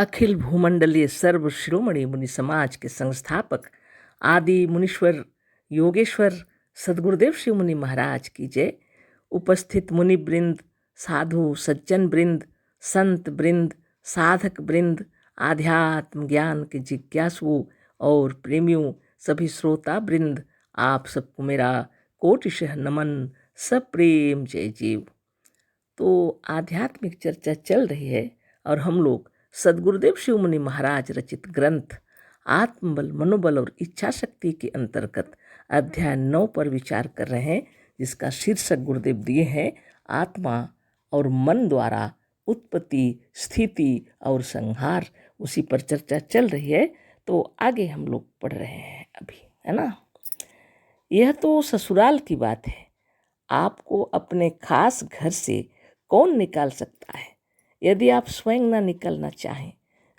अखिल भूमंडलीय सर्व शिरोमणि मुनि समाज के संस्थापक आदि मुनीश्वर योगेश्वर सदगुरुदेव शिव मुनि महाराज की जय। उपस्थित मुनि वृंद, साधु सज्जन वृंद, संत वृंद, साधक वृंद, आध्यात्म ज्ञान के जिज्ञासुओं और प्रेमियों, सभी श्रोता वृंद, आप सबको मेरा कोटिशः नमन, सप्रेम जय जीव। तो आध्यात्मिक चर्चा चल रही है और हम लोग सदगुरुदेव शिव मुनि महाराज रचित ग्रंथ आत्मबल, मनोबल और इच्छा शक्ति के अंतर्गत अध्याय 9 पर विचार कर रहे हैं, जिसका शीर्षक गुरुदेव दिए हैं आत्मा और मन द्वारा उत्पत्ति, स्थिति और संहार। उसी पर चर्चा चल रही है, तो आगे हम लोग पढ़ रहे हैं अभी, है ना। यह तो ससुराल की बात है, आपको अपने खास घर से कौन निकाल सकता है यदि आप स्वयं न निकलना चाहें।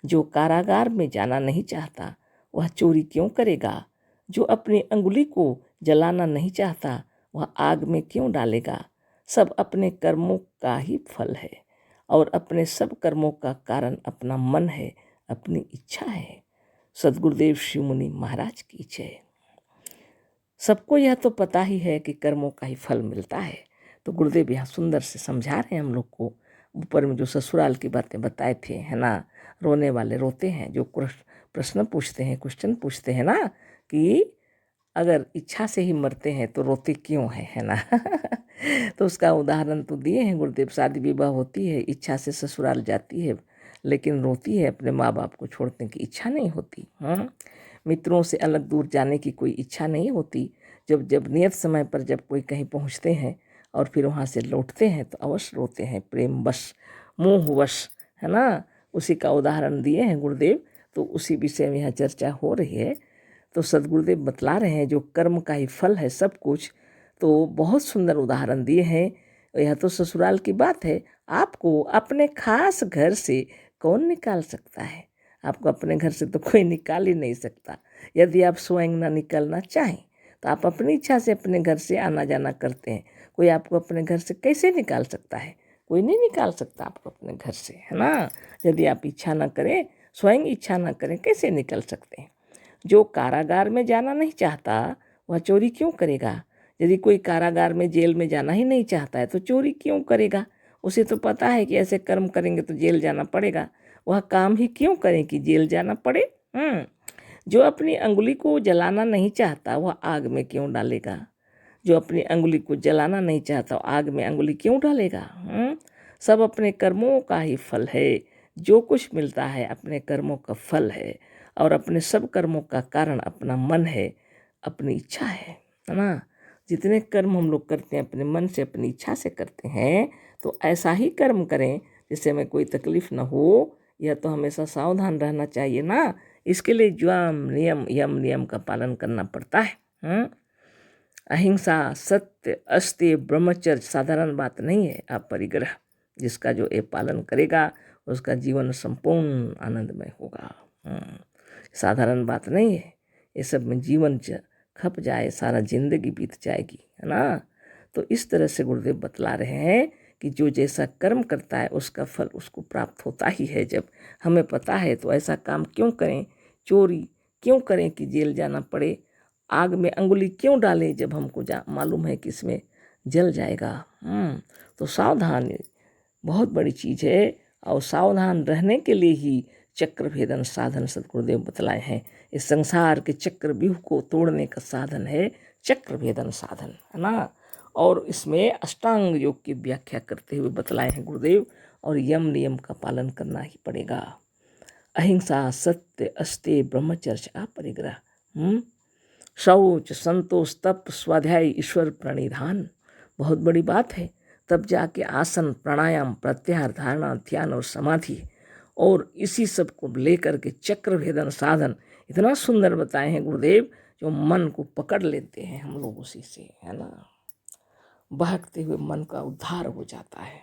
जो कारागार में जाना नहीं चाहता वह चोरी क्यों करेगा। जो अपनी अंगुली को जलाना नहीं चाहता वह आग में क्यों डालेगा। सब अपने कर्मों का ही फल है और अपने सब कर्मों का कारण अपना मन है, अपनी इच्छा है। सदगुरुदेव शिव मुनि महाराज की जय। सबको यह तो पता ही है कि कर्मों का ही फल मिलता है। तो गुरुदेव यहाँ सुंदर से समझा रहे हैं हम लोग को। ऊपर में जो ससुराल की बातें बताए थे, है ना, रोने वाले रोते हैं, जो प्रश्न पूछते हैं, क्वेश्चन पूछते हैं ना, कि अगर इच्छा से ही मरते हैं तो रोते क्यों है ना। तो उसका उदाहरण तो दिए हैं गुरुदेव। शादी विवाह होती है, इच्छा से ससुराल जाती है, लेकिन रोती है, अपने माँ बाप को छोड़ने की इच्छा नहीं होती। मित्रों से अलग दूर जाने की कोई इच्छा नहीं होती। जब जब नियत समय पर जब कोई कहीं पहुँचते हैं और फिर वहाँ से लौटते हैं तो अवश्य रोते हैं, प्रेम वश, मोह वश, है ना। उसी का उदाहरण दिए हैं गुरुदेव। तो उसी विषय में यहाँ चर्चा हो रही है। तो सदगुरुदेव बतला रहे हैं जो कर्म का ही फल है सब कुछ। तो बहुत सुंदर उदाहरण दिए हैं। यह तो ससुराल की बात है, आपको अपने खास घर से कौन निकाल सकता है। आपको अपने घर से तो कोई निकाल ही नहीं सकता। यदि आप स्वयं ना निकलना चाहें तो आप अपनी इच्छा से अपने घर से आना जाना करते हैं। कोई आपको अपने घर से कैसे निकाल सकता है। कोई नहीं निकाल सकता आपको अपने घर से, है ना। यदि आप इच्छा ना करें, स्वयं इच्छा ना करें, कैसे निकल सकते हैं। जो कारागार में जाना नहीं चाहता वह चोरी क्यों करेगा। यदि कोई कारागार में, जेल में जाना ही नहीं चाहता है तो चोरी क्यों करेगा। उसे तो पता है कि ऐसे कर्म करेंगे तो जेल जाना पड़ेगा, वह काम ही क्यों करें कि जेल जाना पड़े। जो अपनी अंगुली को जलाना नहीं चाहता वह आग में क्यों डालेगा। जो अपनी अंगुली को जलाना नहीं चाहता आग में अंगुली क्यों डालेगा। सब अपने कर्मों का ही फल है। जो कुछ मिलता है अपने कर्मों का फल है और अपने सब कर्मों का कारण अपना मन है, अपनी इच्छा है ना। जितने कर्म हम लोग करते हैं अपने मन से, अपनी इच्छा से करते हैं, तो ऐसा ही कर्म करें जिससे हमें कोई तकलीफ न हो। यह तो हमेशा सावधान रहना चाहिए ना। इसके लिए यम नियम का पालन करना पड़ता है। अहिंसा, सत्य, अस्त्य, ब्रह्मचर्य साधारण बात नहीं है। अपरिग्रह, जिसका जो ये पालन करेगा उसका जीवन संपूर्ण आनंदमय होगा। साधारण बात नहीं है। ये सब में जीवन खप जाए, सारा जिंदगी बीत जाएगी, है ना। तो इस तरह से गुरुदेव बतला रहे हैं कि जो जैसा कर्म करता है उसका फल उसको प्राप्त होता ही है। जब हमें पता है तो ऐसा काम क्यों करें, चोरी क्यों करें कि जेल जाना पड़े, आग में अंगुली क्यों डालें जब हमको मालूम है कि इसमें जल जाएगा। तो सावधान बहुत बड़ी चीज़ है और सावधान रहने के लिए ही चक्र भेदन साधन सदगुरुदेव बतलाए हैं। इस संसार के चक्र व्यूह को तोड़ने का साधन है चक्र भेदन साधन, है ना। और इसमें अष्टांग योग की व्याख्या करते हुए बतलाए हैं गुरुदेव। और यम नियम का पालन करना ही पड़ेगा। अहिंसा, सत्य, अस्त्य, ब्रह्मचर्य, अपरिग्रह, शौच, संतोष, तप, स्वाध्याय, ईश्वर प्रणिधान, बहुत बड़ी बात है। तब जाके आसन, प्राणायाम, प्रत्याहार, धारणा, ध्यान और समाधि, और इसी सब को लेकर के चक्र भेदन साधन इतना सुंदर बताए हैं गुरुदेव, जो मन को पकड़ लेते हैं हम लोग उसी से, है ना। बहकते हुए मन का उद्धार हो जाता है।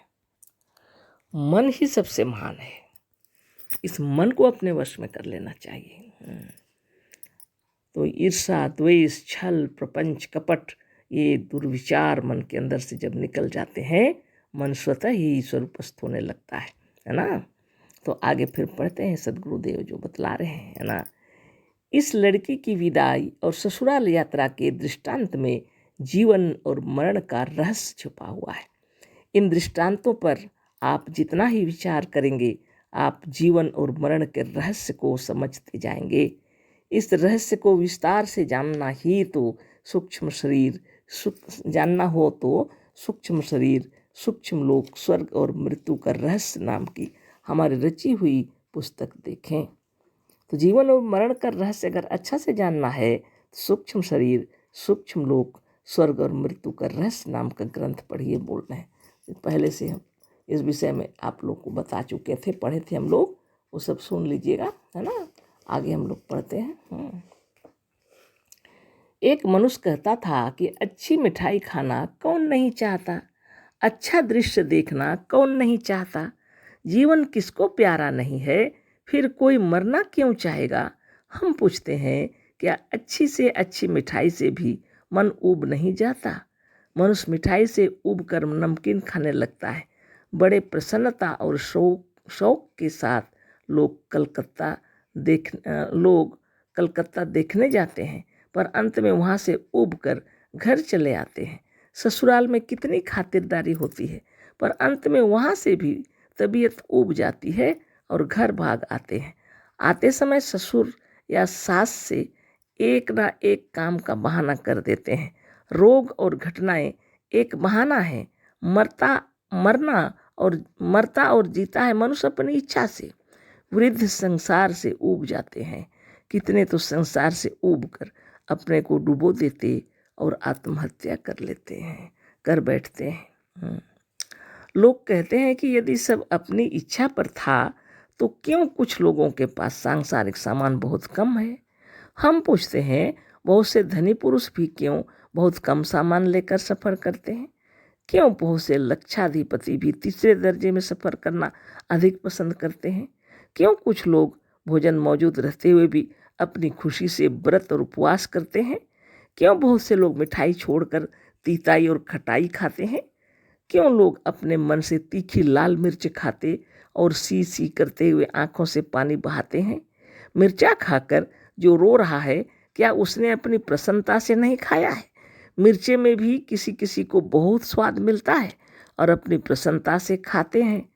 मन ही सबसे महान है। इस मन को अपने वश में कर लेना चाहिए। तो ईर्षा, द्वेष, छल, प्रपंच, कपट, ये दुर्विचार मन के अंदर से जब निकल जाते हैं, मन स्वतः ही स्वरूपस्थ होने लगता है ना। तो आगे फिर पढ़ते हैं सदगुरुदेव जो बतला रहे हैं, है ना। इस लड़की की विदाई और ससुराल यात्रा के दृष्टांत में जीवन और मरण का रहस्य छुपा हुआ है। इन दृष्टांतों पर आप जितना ही विचार करेंगे, आप जीवन और मरण के रहस्य को समझते जाएंगे। इस रहस्य को विस्तार से जानना ही तो सूक्ष्म शरीर जानना हो तो सूक्ष्म शरीर, सूक्ष्म लोक, स्वर्ग और मृत्यु का रहस्य नाम की हमारी रची हुई पुस्तक देखें। तो जीवन और मरण का रहस्य अगर अच्छा से जानना है तो सूक्ष्म शरीर, सूक्ष्म लोक, स्वर्ग और मृत्यु का रहस्य नाम का ग्रंथ पढ़िए बोल रहे हैं। पहले से हम इस विषय में आप लोग को बता चुके थे, पढ़े थे हम लोग, वो सब सुन लीजिएगा, है ना। आगे हम लोग पढ़ते हैं। एक मनुष्य कहता था कि अच्छी मिठाई खाना कौन नहीं चाहता, अच्छा दृश्य देखना कौन नहीं चाहता, जीवन किसको प्यारा नहीं है, फिर कोई मरना क्यों चाहेगा। हम पूछते हैं, क्या अच्छी से अच्छी मिठाई से भी मन ऊब नहीं जाता। मनुष्य मिठाई से ऊब कर नमकीन खाने लगता है। बड़े प्रसन्नता और शौक के साथ लोग कलकत्ता देखने जाते हैं, पर अंत में वहाँ से ऊब कर घर चले आते हैं। ससुराल में कितनी खातिरदारी होती है, पर अंत में वहाँ से भी तबीयत ऊब जाती है और घर भाग आते हैं। आते समय ससुर या सास से एक ना एक काम का बहाना कर देते हैं। रोग और घटनाएं एक बहाना है। मरता और जीता है मनुष्य अपनी इच्छा से। वृद्ध संसार से ऊब जाते हैं। कितने तो संसार से ऊब कर अपने को डुबो देते और आत्महत्या कर बैठते हैं। लोग कहते हैं कि यदि सब अपनी इच्छा पर था तो क्यों कुछ लोगों के पास सांसारिक सामान बहुत कम है। हम पूछते हैं, बहुत से धनी पुरुष भी क्यों बहुत कम सामान लेकर सफ़र करते हैं। क्यों बहुत से लक्षाधिपति भी तीसरे दर्जे में सफ़र करना अधिक पसंद करते हैं। क्यों कुछ लोग भोजन मौजूद रहते हुए भी अपनी खुशी से व्रत और उपवास करते हैं। क्यों बहुत से लोग मिठाई छोड़कर तीताई और खटाई खाते हैं। क्यों लोग अपने मन से तीखी लाल मिर्च खाते और सी सी करते हुए आंखों से पानी बहाते हैं। मिर्चा खाकर जो रो रहा है, क्या उसने अपनी प्रसन्नता से नहीं खाया है। मिर्चे में भी किसी किसी को बहुत स्वाद मिलता है और अपनी प्रसन्नता से खाते हैं।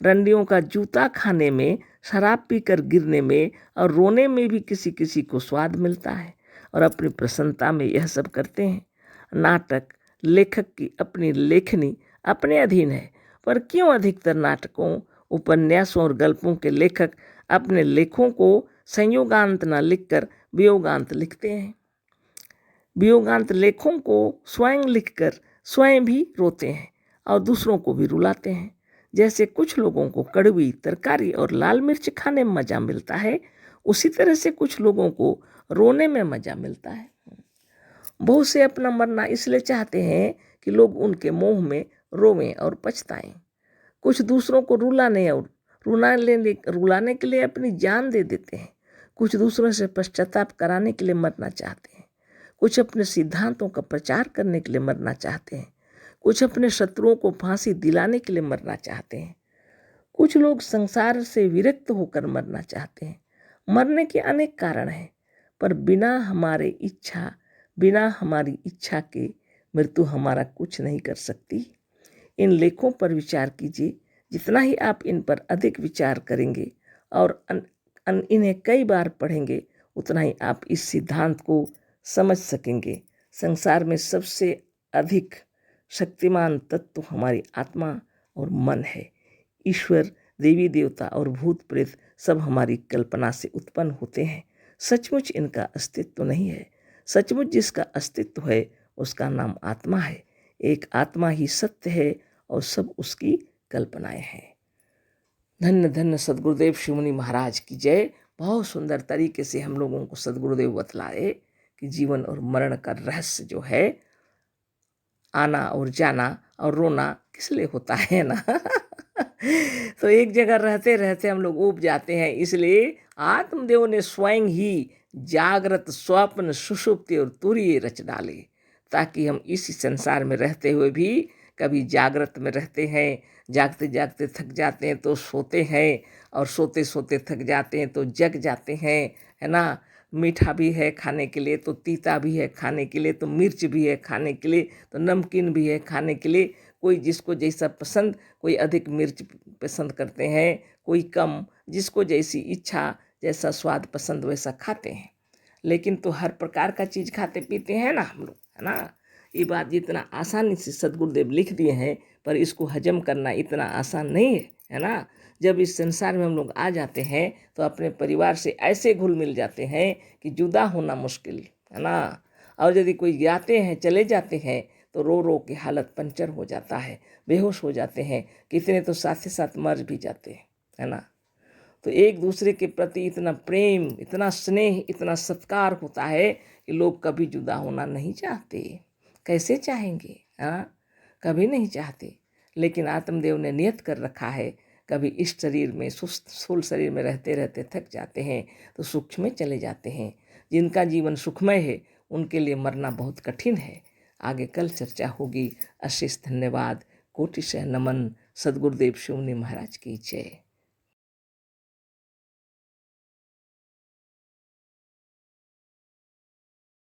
रंडियों का जूता खाने में, शराब पीकर गिरने में और रोने में भी किसी किसी को स्वाद मिलता है और अपनी प्रसन्नता में यह सब करते हैं। नाटक लेखक की अपनी लेखनी अपने अधीन है, पर क्यों अधिकतर नाटकों, उपन्यासों और गल्पों के लेखक अपने लेखों को संयोगांत न लिखकर वियोगांत लिखते हैं। वियोगांत लेखों को स्वयं लिखकर स्वयं भी रोते हैं और दूसरों को भी रुलाते हैं। जैसे कुछ लोगों को कड़वी तरकारी और लाल मिर्च खाने में मज़ा मिलता है, उसी तरह से कुछ लोगों को रोने में मज़ा मिलता है। बहुत से अपना मरना इसलिए चाहते हैं कि लोग उनके मोह में रोवें और पछताएं। कुछ दूसरों को रुलाने के लिए अपनी जान दे देते हैं। कुछ दूसरों से पश्चाताप कराने के लिए मरना चाहते हैं। कुछ अपने सिद्धांतों का प्रचार करने के लिए मरना चाहते हैं। कुछ अपने शत्रुओं को फांसी दिलाने के लिए मरना चाहते हैं। कुछ लोग संसार से विरक्त होकर मरना चाहते हैं। मरने के अनेक कारण हैं, पर बिना हमारी इच्छा के मृत्यु हमारा कुछ नहीं कर सकती। इन लेखों पर विचार कीजिए। जितना ही आप इन पर अधिक विचार करेंगे और इन्हें कई बार पढ़ेंगे, उतना ही आप इस सिद्धांत को समझ सकेंगे। संसार में सबसे अधिक शक्तिमान तत्व हमारी आत्मा और मन है। ईश्वर, देवी देवता और भूत प्रेत सब हमारी कल्पना से उत्पन्न होते हैं। सचमुच इनका अस्तित्व नहीं है। सचमुच जिसका अस्तित्व है उसका नाम आत्मा है। एक आत्मा ही सत्य है और सब उसकी कल्पनाएं हैं। धन्य धन्य सदगुरुदेव शिवमुनि महाराज की जय। बहुत सुंदर तरीके से हम लोगों को सदगुरुदेव बतलाए कि जीवन और मरण का रहस्य जो है, आना और जाना और रोना किस लिए होता है ना। तो एक जगह रहते रहते हम लोग ऊब जाते हैं। इसलिए आत्मदेव ने स्वयं ही जागृत, स्वप्न, सुषुप्ति और तुरीय रच डाले, ताकि हम इसी संसार में रहते हुए भी कभी जागृत में रहते हैं, जागते जागते थक जाते हैं तो सोते हैं, और सोते सोते थक जाते हैं तो जग जाते हैं, है ना। मीठा भी है खाने के लिए तो तीता भी है खाने के लिए, तो मिर्च भी है खाने के लिए तो नमकीन भी है खाने के लिए। कोई जिसको जैसा पसंद, कोई अधिक मिर्च पसंद करते हैं, कोई कम, जिसको जैसी इच्छा जैसा स्वाद पसंद वैसा खाते हैं। लेकिन तो हर प्रकार का चीज़ खाते पीते हैं ना हम लोग, है ना। ये बात जितना आसानी से सदगुरुदेव लिख दिए हैं, पर इसको हजम करना इतना आसान नहीं है ना। जब इस संसार में हम लोग आ जाते हैं तो अपने परिवार से ऐसे घुल मिल जाते हैं कि जुदा होना मुश्किल, है ना। और यदि कोई जाते हैं, चले जाते हैं, तो रो रो के हालत पंचर हो जाता है, बेहोश हो जाते हैं, कितने तो साथ ही साथ मर भी जाते हैं, है ना। तो एक दूसरे के प्रति इतना प्रेम, इतना स्नेह, इतना सत्कार होता है कि लोग कभी जुदा होना नहीं चाहते। कैसे चाहेंगे, हाँ, कभी नहीं चाहते। लेकिन आत्मदेव ने नियत कर रखा है, कभी इस शरीर में, सुस्त स्थूल शरीर में रहते रहते थक जाते हैं तो सूक्ष्म में चले जाते हैं। जिनका जीवन सुखमय है उनके लिए मरना बहुत कठिन है। आगे कल चर्चा होगी। अशेष धन्यवाद, कोटि से नमन। सदगुरुदेव शिव मुनि महाराज की जय।